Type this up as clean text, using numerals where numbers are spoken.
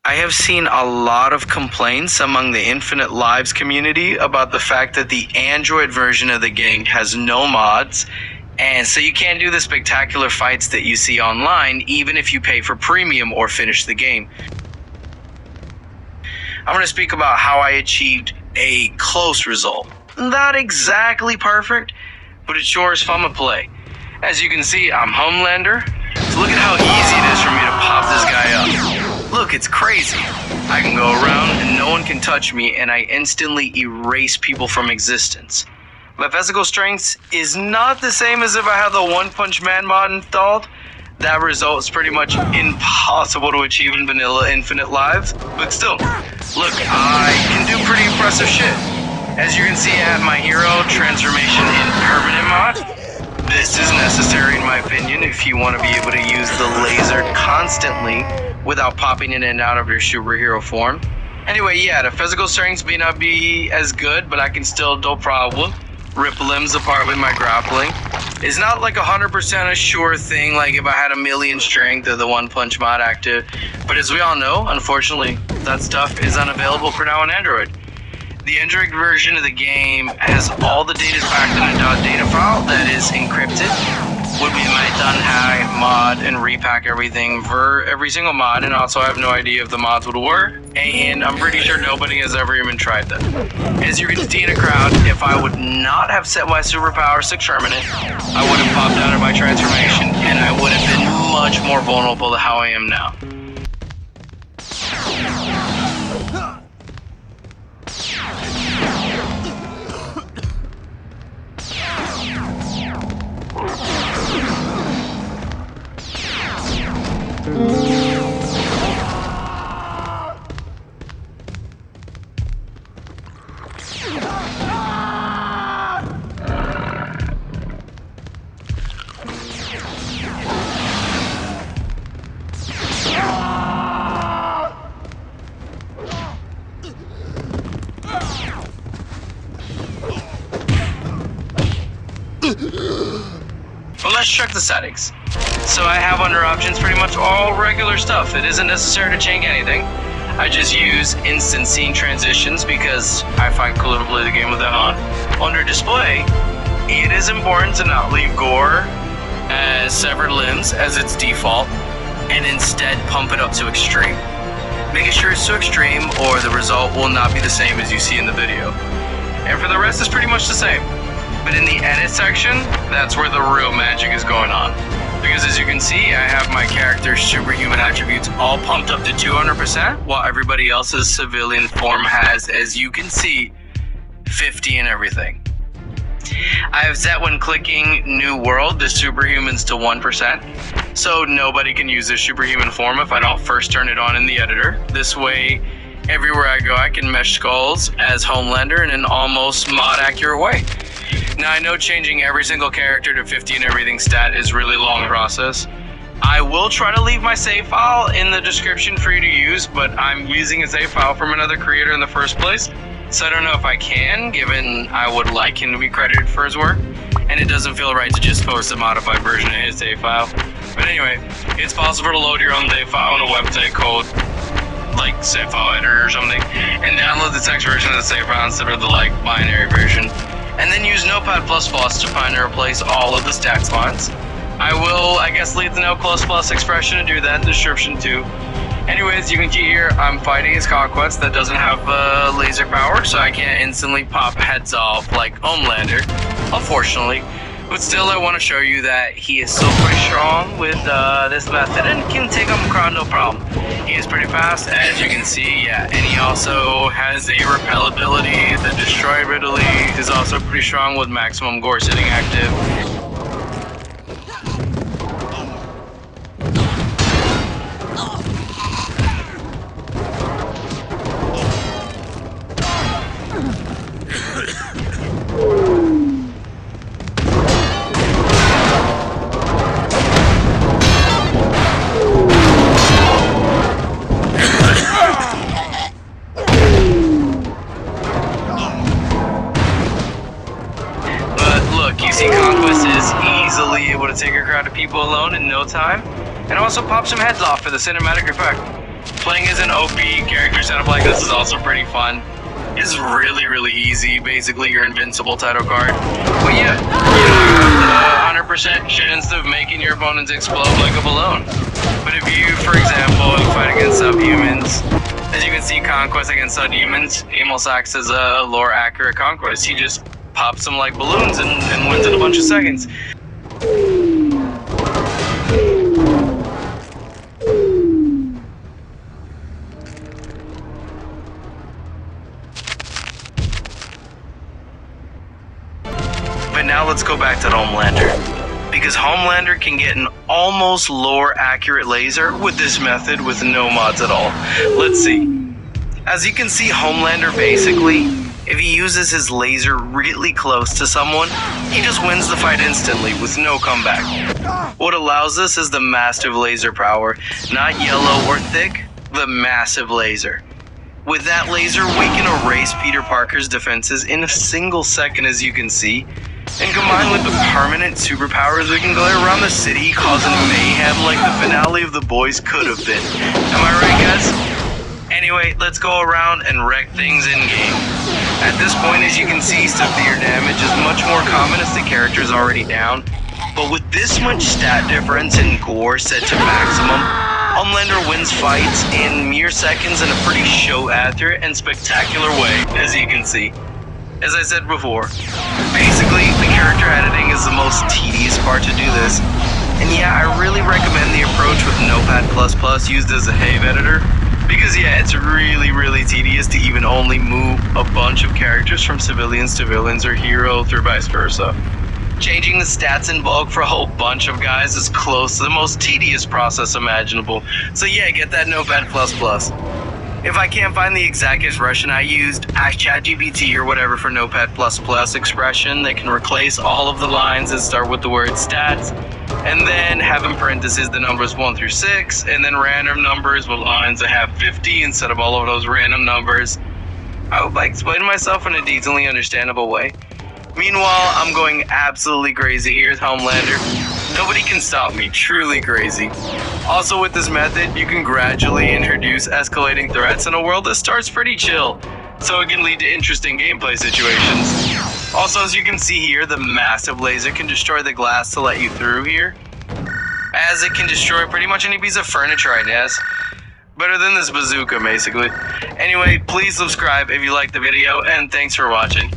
I have seen a lot of complaints among the Infinite Lives community about the fact that the Android version of the game has no mods, and so you can't do the spectacular fights that you see online even if you pay for premium or finish the game. I'm going to speak about how I achieved a close result. Not exactly perfect, but it sure is fun to play. As you can see, I'm Homelander, so look at how easy it is for me to pop this guy up. Look, it's crazy. I can go around and no one can touch me, and I instantly erase people from existence. My physical strength is not the same as if I had the One Punch Man mod installed. That result is pretty much impossible to achieve in vanilla Infinite Lives, but still, look, I can do pretty impressive shit. As you can see, I have my hero transformation in permanent mod. This is necessary in my opinion if you want to be able to use the laser constantly without popping in and out of your superhero form. Anyway, yeah, the physical strength may not be as good, but I can still, no problem, rip limbs apart with my grappling. It's not like 100% a sure thing, like if I had 1,000,000 strength or the One Punch mod active, but as we all know, unfortunately, that stuff is unavailable for now on Android. The Android version of the game has all the data backed in a .data file that is encrypted. Would be my unhack mod and repack everything for every single mod, and also I have no idea if the mods would work, and I'm pretty sure nobody has ever even tried them. As you can see in a crowd, if I would not have set my superpowers to permanent, I would have popped out of my transformation, and I would have been much more vulnerable to how I am now. Well, let's check the settings. So I have under options pretty much all regular stuff. It isn't necessary to change anything. I just use instant scene transitions because I find cool to play the game with that on. Under display, it is important to not leave gore as severed limbs as its default, and instead pump it up to extreme. Making sure it's to extreme or the result will not be the same as you see in the video. And for the rest, it's pretty much the same. But in the edit section, that's where the real magic is going on. Because as you can see, I have my character's superhuman attributes all pumped up to 200%, while everybody else's civilian form has, as you can see, 50 and everything. I have set when clicking New World, the superhumans to 1%, so nobody can use this superhuman form if I don't first turn it on in the editor. This way, everywhere I go, I can mesh skulls as Homelander in an almost mod-accurate way. Now, I know changing every single character to 50 and everything stat is a really long process. I will try to leave my save file in the description for you to use, but I'm using a save file from another creator in the first place, so I don't know if I can, given I would like him to be credited for his work, and it doesn't feel right to just post a modified version of his save file. But anyway, it's possible to load your own save file on a website called like save file editor or something, and download the text version of the save file instead of the like binary version. And then use Notepad++ to find and replace all of the stats lines. I will, I guess, leave the Note++ expression to do that in the description too. Anyways, you can see here, I'm fighting his Conquest that doesn't have laser power, so I can't instantly pop heads off like Homelander, unfortunately. But still, I want to show you that he is still pretty strong with this method and can take on the crowd no problem. He is pretty fast, as you can see, yeah, and he also has a repel ability. The Destroy ability is also pretty strong with maximum gore sitting active. You see, Conquest is easily able to take a crowd of people alone in no time, and also pop some heads off for the cinematic effect. Playing as an OP character setup like this is also pretty fun. It's really, really easy. Basically, your invincible title card. But yeah, you know, 100% chance of making your opponents explode like a balloon. But if you, for example, fight against subhumans, as you can see, Conquest against subhumans, Emil Sachs is a lore accurate Conquest. He just pops them like balloons and wins in a bunch of seconds. But now let's go back to Homelander, because Homelander can get an almost lore accurate laser with this method with no mods at all. Let's see. As you can see, Homelander basically, if he uses his laser really close to someone, he just wins the fight instantly with no comeback. What allows this is the massive laser power, not yellow or thick, the massive laser. With that laser, we can erase Peter Parker's defenses in a single second, as you can see. And combined with the permanent superpowers, we can go around the city causing mayhem like the finale of The Boys could have been. Am I right, guys? Anyway, let's go around and wreck things in-game. At this point, as you can see, severe damage is much more common as the character is already down. But with this much stat difference and gore set to maximum, Homelander wins fights in mere seconds in a pretty show-accurate and spectacular way, as you can see. As I said before, basically, the character editing is the most tedious part to do this. And yeah, I really recommend the approach with Notepad++ used as a Have editor, because yeah, it's really, really tedious to even only move a bunch of characters from civilians to villains or hero or vice versa. Changing the stats in bulk for a whole bunch of guys is close to the most tedious process imaginable. So yeah, get that Notepad++. If I can't find the exact expression I used, ask ChatGPT or whatever for Notepad++ expression that can replace all of the lines that start with the word stats, and then have in parentheses the numbers 1 through 6, and then random numbers with lines that have 50 instead of all of those random numbers. I hope I explained myself in a decently understandable way. Meanwhile, I'm going absolutely crazy here with Homelander. Nobody can stop me, truly crazy. Also with this method, you can gradually introduce escalating threats in a world that starts pretty chill, so it can lead to interesting gameplay situations. Also, as you can see here, the massive laser can destroy the glass to let you through here, as it can destroy pretty much any piece of furniture, I guess. Better than this bazooka, basically. Anyway, please subscribe if you liked the video, and thanks for watching.